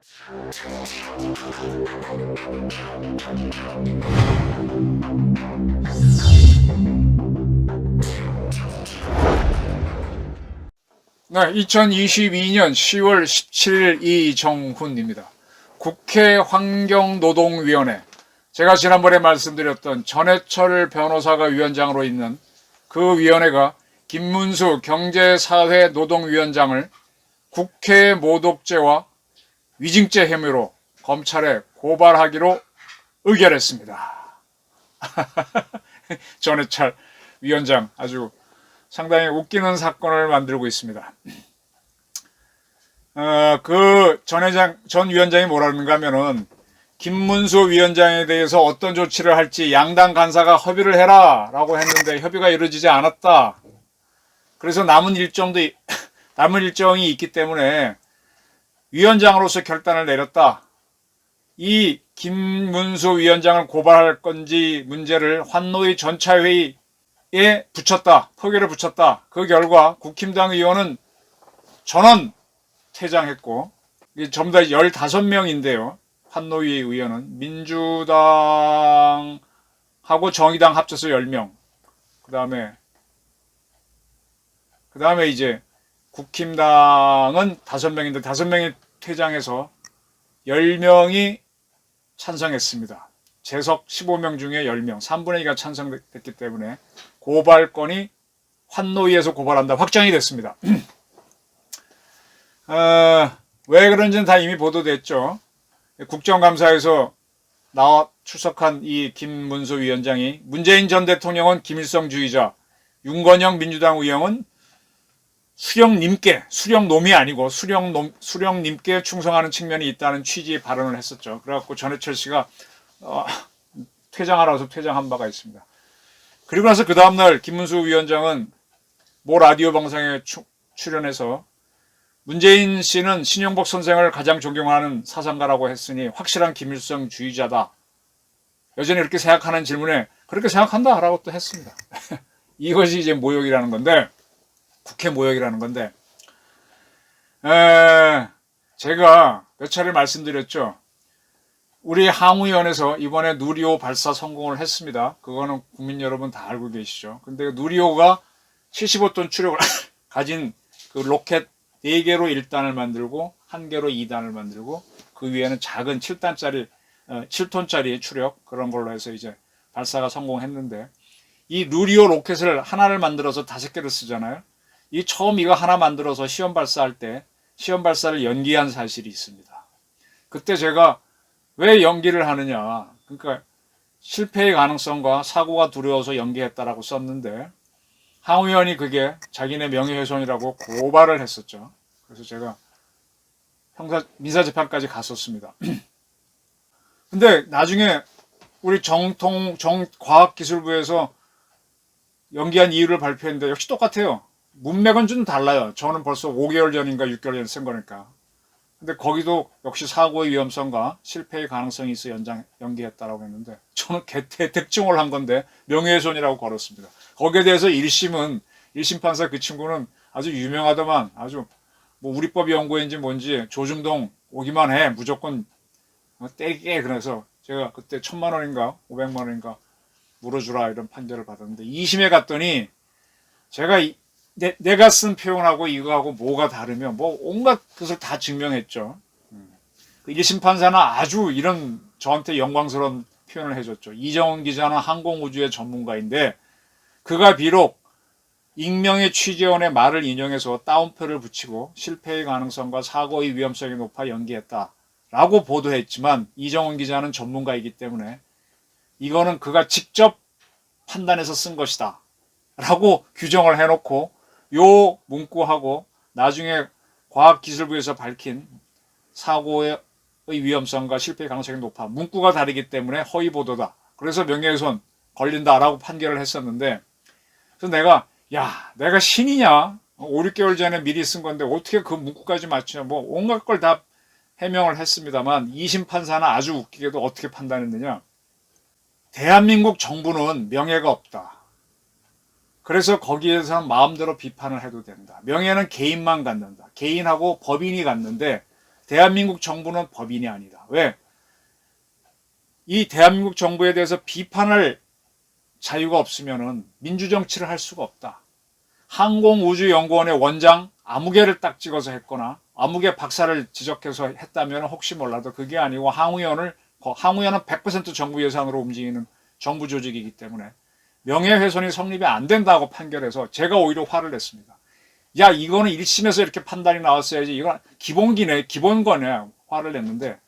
네, 2022년 10월 17일 이정훈입니다. 국회 환경노동위원회, 제가 지난번에 말씀드렸던 전해철 변호사가 위원장으로 있는 그 위원회가 김문수 경제사회노동위원장을 국회 모독죄와 위증죄 혐의로 검찰에 고발하기로 의결했습니다. 전해철 위원장 아주 상당히 웃기는 사건을 만들고 있습니다. 전 위원장이 뭐라는가 하면은 김문수 위원장에 대해서 어떤 조치를 할지 양당 간사가 협의를 해라 라고 했는데 협의가 이루어지지 않았다. 그래서 남은 일정이 있기 때문에 위원장으로서 결단을 내렸다. 이 김문수 위원장을 고발할 건지 문제를 환노위 전차회의 붙였다. 표결에 붙였다. 그 결과 국힘당 의원은 전원 퇴장했고, 전부 다 15명인데요. 환노위 의원은 민주당하고 정의당 합쳐서 10명. 그 다음에 이제 국힘당은 5명인데 5명이 퇴장해서 10명이 찬성했습니다. 재석 15명 중에 10명, 3분의 2가 찬성됐기 때문에 고발건이 환노위에서 고발한다 확정이 됐습니다. 왜 그런지는 다 이미 보도됐죠. 국정감사에서 출석한 이 김문수 위원장이 문재인 전 대통령은 김일성주의자, 윤건영 민주당 의원은 수령놈이 아니고 수령님께 충성하는 측면이 있다는 취지의 발언을 했었죠. 그래갖고 전해철 씨가 퇴장하라고 해서 퇴장한 바가 있습니다. 그리고 나서 그 다음날 김문수 위원장은 모 라디오 방송에 출연해서 문재인 씨는 신영복 선생을 가장 존경하는 사상가라고 했으니 확실한 김일성주의자다. 여전히 이렇게 생각하는 질문에 그렇게 생각한다 라고 또 했습니다. 이것이 이제 모욕이라는 건데, 국회 모욕이라는 건데, 제가 몇 차례 말씀드렸죠. 우리 항우위원회에서 이번에 누리호 발사 성공을 했습니다. 그거는 국민 여러분 다 알고 계시죠. 근데 누리호가 75톤 추력을 가진 그 로켓 4개로 1단을 만들고 1개로 2단을 만들고 그 위에는 작은 7톤짜리 추력 그런 걸로 해서 이제 발사가 성공했는데, 이 누리호 로켓을 하나를 만들어서 5개를 쓰잖아요. 처음 이거 하나 만들어서 시험 발사할 때 시험 발사를 연기한 사실이 있습니다. 그때 제가 왜 연기를 하느냐, 그러니까 실패의 가능성과 사고가 두려워서 연기했다라고 썼는데 항의원이 그게 자기네 명예훼손이라고 고발을 했었죠. 그래서 제가 민사재판까지 갔었습니다. 근데 나중에 우리 과학기술부에서 연기한 이유를 발표했는데 역시 똑같아요. 문맥은 좀 달라요. 저는 벌써 5개월 전인가 6개월 전에 쓴 거니까. 근데 거기도 역시 사고의 위험성과 실패의 가능성이 있어 연기했다라고 했는데 저는 특종을 한 건데 명예훼손이라고 걸었습니다. 거기에 대해서 1심 판사 그 친구는 아주 유명하더만, 아주 뭐 우리법 연구인지 뭔지 조중동 오기만 해 무조건 떼게. 그래서 제가 그때 1,000만 원인가 500만 원인가 물어주라 이런 판결을 받았는데 2심에 갔더니 제가 내가 쓴 표현하고 이거하고 뭐가 다르면 뭐 온갖 것을 다 증명했죠. 1심 판사는 아주 이런 저한테 영광스러운 표현을 해줬죠. 이정훈 기자는 항공우주의 전문가인데 그가 비록 익명의 취재원의 말을 인용해서 따옴표를 붙이고 실패의 가능성과 사고의 위험성이 높아 연기했다라고 보도했지만 이정훈 기자는 전문가이기 때문에 이거는 그가 직접 판단해서 쓴 것이다 라고 규정을 해놓고 요 문구하고 나중에 과학기술부에서 밝힌 사고의 위험성과 실패의 가능성이 높아 문구가 다르기 때문에 허위보도다. 그래서 명예훼손 걸린다라고 판결을 했었는데, 그래서 내가 신이냐? 5, 6개월 전에 미리 쓴 건데 어떻게 그 문구까지 맞추냐? 뭐 온갖 걸 다 해명을 했습니다만 2심 판사는 아주 웃기게도 어떻게 판단했느냐? 대한민국 정부는 명예가 없다. 그래서 거기에서는 마음대로 비판을 해도 된다. 명예는 개인만 갖는다. 개인하고 법인이 갖는데 대한민국 정부는 법인이 아니다. 왜? 이 대한민국 정부에 대해서 비판할 자유가 없으면은 민주정치를 할 수가 없다. 항공우주연구원의 원장 아무개를 딱 찍어서 했거나 아무개 박사를 지적해서 했다면 혹시 몰라도 그게 아니고 항우연은 100% 정부 예산으로 움직이는 정부 조직이기 때문에 명예훼손이 성립이 안 된다고 판결해서 제가 오히려 화를 냈습니다. 야, 이거는 1심에서 이렇게 판단이 나왔어야지. 이건 기본거네. 화를 냈는데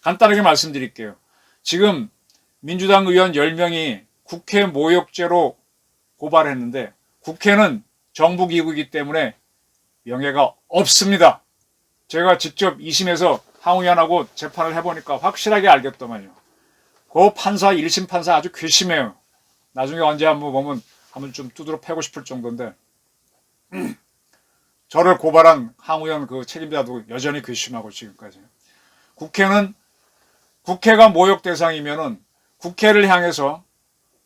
간단하게 말씀드릴게요. 지금 민주당 의원 10명이 국회 모욕죄로 고발했는데 국회는 정부기구이기 때문에 명예가 없습니다. 제가 직접 2심에서 항우연하고 재판을 해보니까 확실하게 알겠더만요. 그 판사, 1심 판사 아주 괘씸해요. 나중에 언제 한번 보면 한번 좀 두드러 패고 싶을 정도인데 저를 고발한 항우연 그 책임자도 여전히 괘씸하고 지금까지. 국회가 모욕 대상이면은 국회를 향해서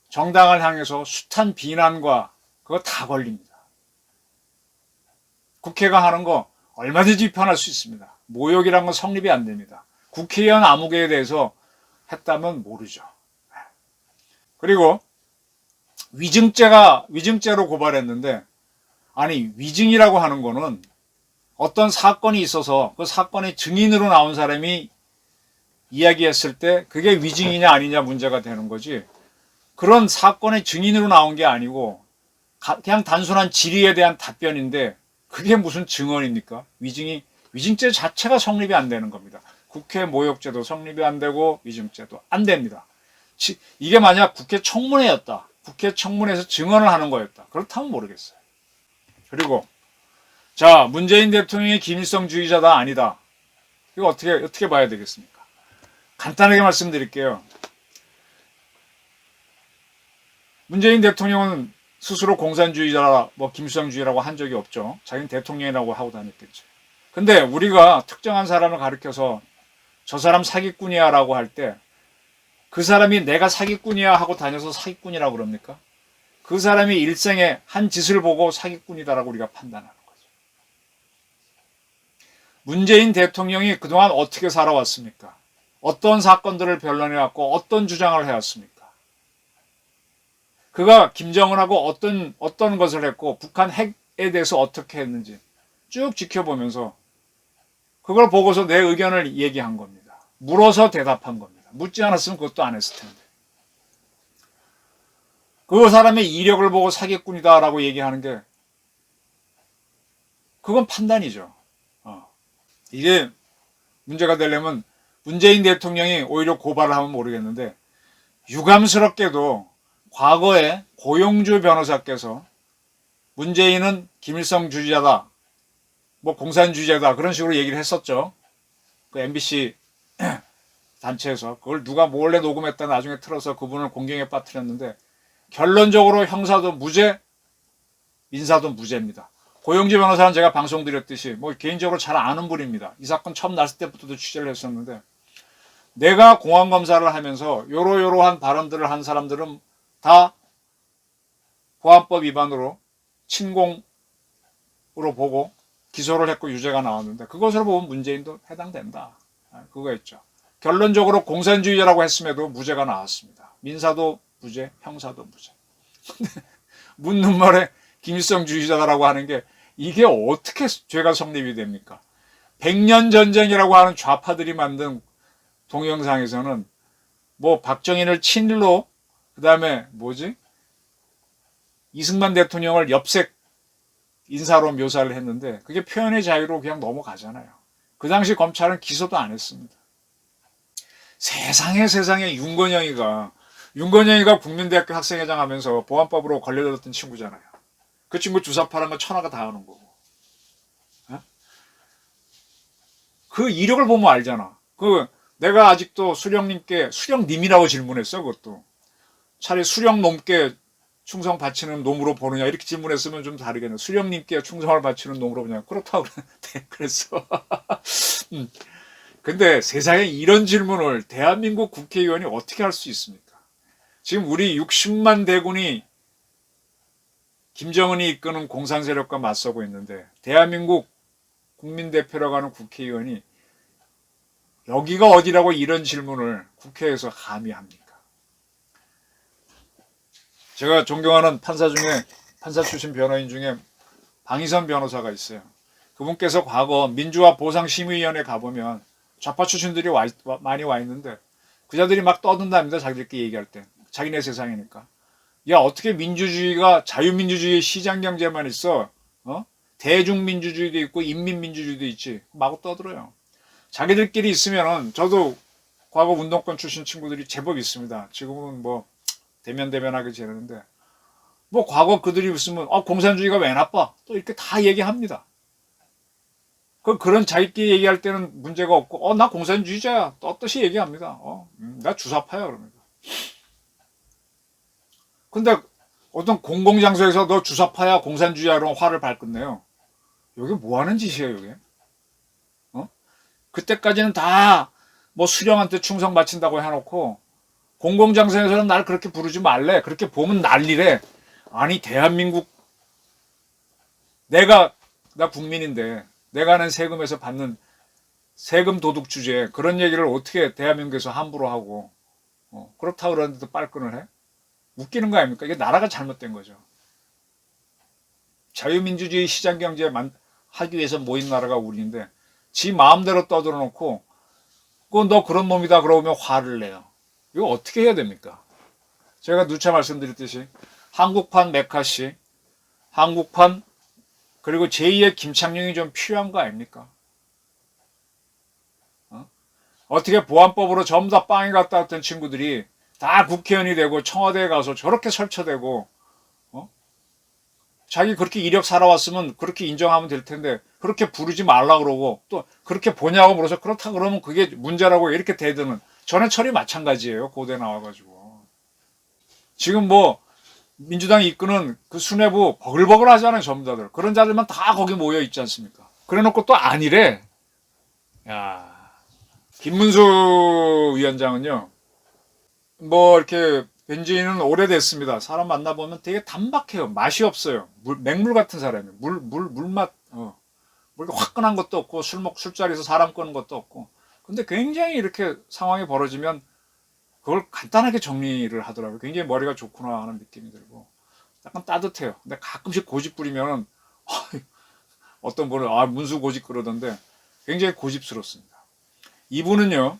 정당을 향해서 숱한 비난과 그거 다 걸립니다. 국회가 하는 거 얼마든지 비판할 수 있습니다. 모욕이란 건 성립이 안 됩니다. 국회의원 아무개에 대해서 했다면 모르죠. 그리고 위증죄로 고발했는데 아니 위증이라고 하는 거는 어떤 사건이 있어서 그 사건의 증인으로 나온 사람이 이야기했을 때 그게 위증이냐 아니냐 문제가 되는 거지 그런 사건의 증인으로 나온 게 아니고 그냥 단순한 질의에 대한 답변인데 그게 무슨 증언입니까? 위증죄 자체가 성립이 안 되는 겁니다. 국회 모욕죄도 성립이 안 되고 위증죄도 안 됩니다. 이게 만약 국회 청문회였다. 국회 청문회에서 증언을 하는 거였다. 그렇다면 모르겠어요. 그리고 자, 문재인 대통령이 김일성주의자다 아니다. 이거 어떻게 봐야 되겠습니까? 간단하게 말씀드릴게요. 문재인 대통령은 스스로 공산주의자라 김일성주의라고 한 적이 없죠. 자기는 대통령이라고 하고 다녔겠죠. 근데 우리가 특정한 사람을 가리켜서 저 사람 사기꾼이야 라고 할 때 그 사람이 내가 사기꾼이야 하고 다녀서 사기꾼이라고 그럽니까? 그 사람이 일생에 한 짓을 보고 사기꾼이다라고 우리가 판단하는 거죠. 문재인 대통령이 그동안 어떻게 살아왔습니까? 어떤 사건들을 변론해왔고 어떤 주장을 해왔습니까? 그가 김정은하고 어떤 것을 했고 북한 핵에 대해서 어떻게 했는지 쭉 지켜보면서 그걸 보고서 내 의견을 얘기한 겁니다. 물어서 대답한 겁니다. 묻지 않았으면 그것도 안 했을 텐데. 그 사람의 이력을 보고 사기꾼이다라고 얘기하는 게 그건 판단이죠. 이게 문제가 되려면 문재인 대통령이 오히려 고발을 하면 모르겠는데 유감스럽게도 과거에 고용주 변호사께서 문재인은 김일성 주의자다, 공산주의자다 그런 식으로 얘기를 했었죠. 그 MBC 단체에서 그걸 누가 몰래 녹음했다 나중에 틀어서 그분을 공경에 빠뜨렸는데 결론적으로 형사도 무죄, 민사도 무죄입니다. 고용주 변호사는 제가 방송드렸듯이 개인적으로 잘 아는 분입니다. 이 사건 처음 났을 때부터도 취재를 했었는데 내가 공안검사를 하면서 요러요러한 발언들을 한 사람들은 다 보안법 위반으로 침공으로 보고 기소를 했고 유죄가 나왔는데 그것으로 보면 문재인도 해당된다. 그거였죠. 결론적으로 공산주의자라고 했음에도 무죄가 나왔습니다. 민사도 무죄, 형사도 무죄. 묻는 말에 김일성주의자라고 하는 게 이게 어떻게 죄가 성립이 됩니까? 100년 전쟁이라고 하는 좌파들이 만든 동영상에서는 박정희를 친일로 그다음에 이승만 대통령을 엽색 인사로 묘사를 했는데 그게 표현의 자유로 그냥 넘어가잖아요. 그 당시 검찰은 기소도 안 했습니다. 세상에 윤건영이가 국민대학교 학생회장 하면서 보안법으로 걸려들었던 친구잖아요. 그 친구 주사 파는 거 천하가 다 아는 거고. 그 이력을 보면 알잖아. 내가 아직도 수령님이라고 질문했어, 그것도. 차라리 수령놈께 충성 바치는 놈으로 보느냐, 이렇게 질문했으면 좀 다르겠네. 수령님께 충성을 바치는 놈으로 보느냐. 그렇다고 그랬어. 근데 세상에 이런 질문을 대한민국 국회의원이 어떻게 할 수 있습니까? 지금 우리 60만 대군이 김정은이 이끄는 공산 세력과 맞서고 있는데 대한민국 국민대표라고 하는 국회의원이 여기가 어디라고 이런 질문을 국회에서 감히 합니까? 제가 존경하는 판사 출신 변호인 중에 방희선 변호사가 있어요. 그분께서 과거 민주화 보상심의위원회 가보면 좌파 출신들이 많이 와 있는데 그자들이 막 떠든답니다. 자기들끼리 얘기할 때. 자기네 세상이니까. 야, 어떻게 민주주의가 자유민주주의 시장경제만 있어? 대중민주주의도 있고 인민민주주의도 있지. 마구 떠들어요. 자기들끼리 있으면은 저도 과거 운동권 출신 친구들이 제법 있습니다. 지금은 뭐 대면대면하게 지내는데 뭐 과거 그들이 있으면 공산주의가 왜 나빠? 또 이렇게 다 얘기합니다. 그런 자기끼리 얘기할 때는 문제가 없고 나 공산주의자야 떳떳이 얘기합니다. 나 주사파야 그럽니다. 근데 어떤 공공장소에서 너 주사파야 공산주의야 이런 화를 발끝내요. 여기 뭐 하는 짓이에요 여기? 그때까지는 다 뭐 수령한테 충성 바친다고 해놓고 공공장소에서는 날 그렇게 부르지 말래. 그렇게 보면 난리래. 아니 대한민국 나 국민인데 내가 낸 세금에서 받는 세금 도둑 주제에 그런 얘기를 어떻게 대한민국에서 함부로 하고 그렇다 그러는데도 빨끈을 해? 웃기는 거 아닙니까? 이게 나라가 잘못된 거죠. 자유민주주의 시장경제 하기 위해서 모인 나라가 우리인데 지 마음대로 떠들어 놓고 너 그런 놈이다 그러면 화를 내요. 이거 어떻게 해야 됩니까? 제가 누차 말씀드렸듯이 한국판 메카시, 한국판 그리고 제2의 김창룡이 좀 필요한 거 아닙니까? 어떻게 보안법으로 전부 다 빵에 갔다 왔던 친구들이 다 국회의원이 되고 청와대에 가서 저렇게 설쳐대고 자기 그렇게 이력 살아왔으면 그렇게 인정하면 될 텐데 그렇게 부르지 말라 그러고 또 그렇게 보냐고 물어서 그렇다 그러면 그게 문제라고 이렇게 대드는 전해철이 마찬가지예요. 고대 나와가지고 지금 뭐 민주당 이끄는 그 수뇌부 버글버글 하잖아요. 전부 다들 그런 자들만 다 거기 모여 있지 않습니까? 그래놓고 또 아니래. 야, 김문수 위원장은요 뭐 이렇게 뵌지는 오래됐습니다. 사람 만나보면 되게 단박해요. 맛이 없어요. 맹물 같은 사람이에요. 물맛, 뭐 이렇게 화끈한 것도 없고, 술자리에서 사람 끄는 것도 없고. 근데 굉장히 이렇게 상황이 벌어지면 그걸 간단하게 정리를 하더라고요. 굉장히 머리가 좋구나 하는 느낌이 들고. 약간 따뜻해요. 근데 가끔씩 고집 부리면, 어떤 분은, 문수 고집 그러던데, 굉장히 고집스럽습니다. 이분은요,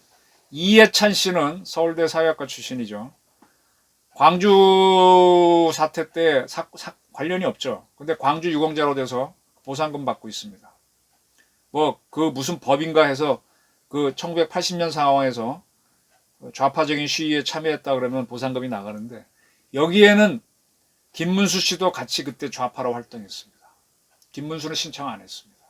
이해찬 씨는 서울대 사회학과 출신이죠. 광주 사태 때 관련이 없죠. 근데 광주 유공자로 돼서 보상금 받고 있습니다. 뭐 그 무슨 법인가 해서 그 1980년 상황에서 좌파적인 시위에 참여했다 그러면 보상금이 나가는데 여기에는 김문수 씨도 같이 그때 좌파로 활동했습니다. 김문수는 신청 안 했습니다.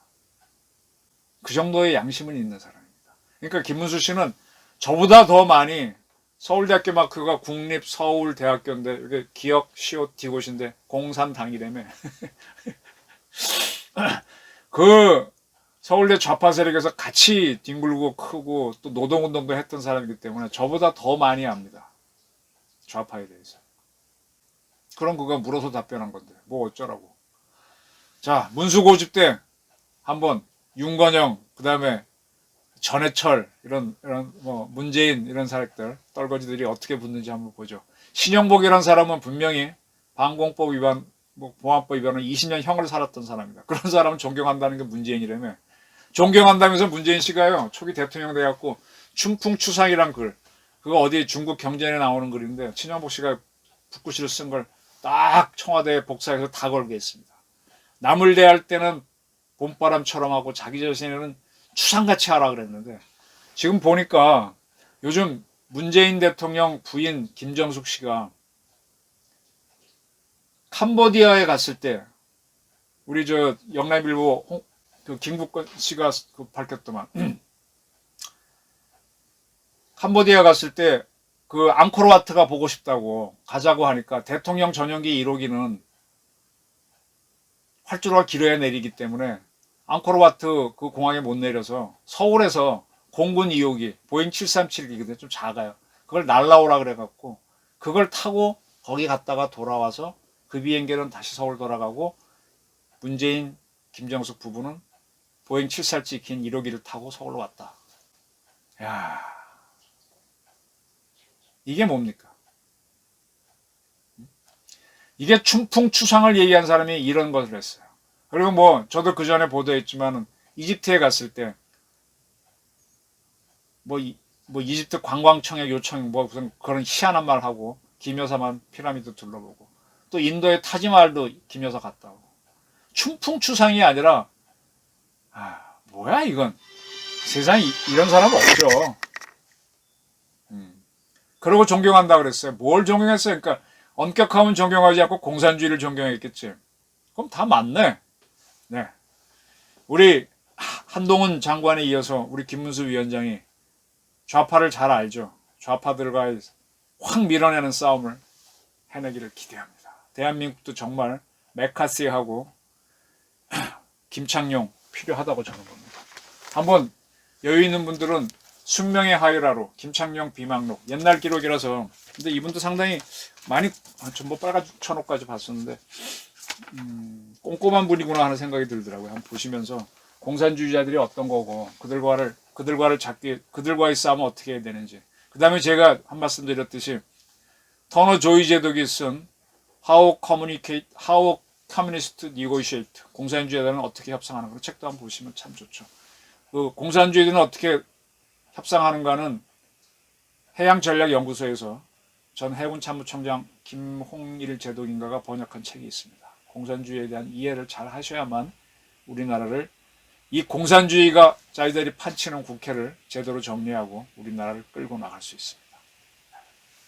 그 정도의 양심은 있는 사람입니다. 그러니까 김문수 씨는 저보다 더 많이 서울대학교 막 그가 국립서울대학교인데 이게 기억 시옷 디귿인데 03 당이라며 그 서울대 좌파 세력에서 같이 뒹굴고 크고 또 노동운동도 했던 사람이기 때문에 저보다 더 많이 압니다. 좌파에 대해서. 그럼 그거 물어서 답변한 건데 뭐 어쩌라고. 자, 문수고집 때 한번 윤건영 그다음에 전해철 이런 뭐 문재인 이런 사람들 떨거지들이 어떻게 붙는지 한번 보죠. 신영복이라는 사람은 분명히 방공법 위반, 뭐 보안법 위반은 20년 형을 살았던 사람이다. 그런 사람은 존경한다는 게 문재인이라며. 존경한다면서 문재인 씨가요 초기 대통령 돼갖고 춘풍추상이란 글 그거 어디 중국 경전에 나오는 글인데 신영복 씨가 붓글씨를 쓴 걸 딱 청와대에 복사해서 다 걸게 했습니다. 남을 대할 때는 봄바람처럼 하고 자기 자신에는 추상같이 하라 그랬는데 지금 보니까 요즘 문재인 대통령 부인 김정숙 씨가 캄보디아에 갔을 때 우리 저 영남일보 그 김국건 씨가 밝혔더만 캄보디아 갔을 때 그 앙코르와트가 보고 싶다고 가자고 하니까 대통령 전용기 1호기는 활주로가 길어야 내리기 때문에 앙코르와트 그 공항에 못 내려서 서울에서 공군 2호기 보잉 737기거든요. 좀 작아요. 그걸 날라오라 그래갖고 그걸 타고 거기 갔다가 돌아와서 그 비행기는 다시 서울 돌아가고 문재인 김정숙 부부는 보잉 747 긴 1호기를 타고 서울로 왔다. 야, 이게 뭡니까? 이게 춘풍추상을 얘기한 사람이 이런 것을 했어요. 그리고 뭐 저도 그 전에 보도했지만 이집트에 갔을 때 뭐 이집트 관광청의 요청 뭐 무슨 그런 희한한 말 하고 김여사만 피라미드 둘러보고 또 인도의 타지마할도 김여사 갔다 오고 춘풍추상이 아니라 뭐야 이건 세상에 이런 사람 없죠. 그러고 존경한다 그랬어요. 뭘 존경했어요? 그러니까 엄격하면 존경하지 않고 공산주의를 존경했겠지. 그럼 다 맞네. 네. 우리 한동훈 장관에 이어서 우리 김문수 위원장이 좌파를 잘 알죠. 좌파들과의 확 밀어내는 싸움을 해내기를 기대합니다. 대한민국도 정말 메카시하고 김창룡 필요하다고 저는 봅니다. 한번 여유 있는 분들은 숙명의 하이라로 김창룡 비망록 옛날 기록이라서 근데 이분도 상당히 많이 전부 빨간 천호까지 봤었는데 꼼꼼한 분이구나 하는 생각이 들더라고요. 한번 보시면서 공산주의자들이 어떤 거고 그들과의 싸움은 어떻게 해야 되는지. 그 다음에 제가 한 말씀 드렸듯이 터너 조이 제독이 쓴 How Communist Negotiate 공산주의자들은 어떻게 협상하는 가 책도 한번 보시면 참 좋죠. 그 공산주의자들은 어떻게 협상하는가는 해양전략연구소에서 전 해군 참모총장 김홍일 제독인가가 번역한 책이 있습니다. 공산주의에 대한 이해를 잘 하셔야만 우리나라를 이 공산주의가 자기들이 판치는 국회를 제대로 정리하고 우리나라를 끌고 나갈 수 있습니다.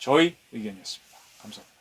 저희 의견이었습니다. 감사합니다.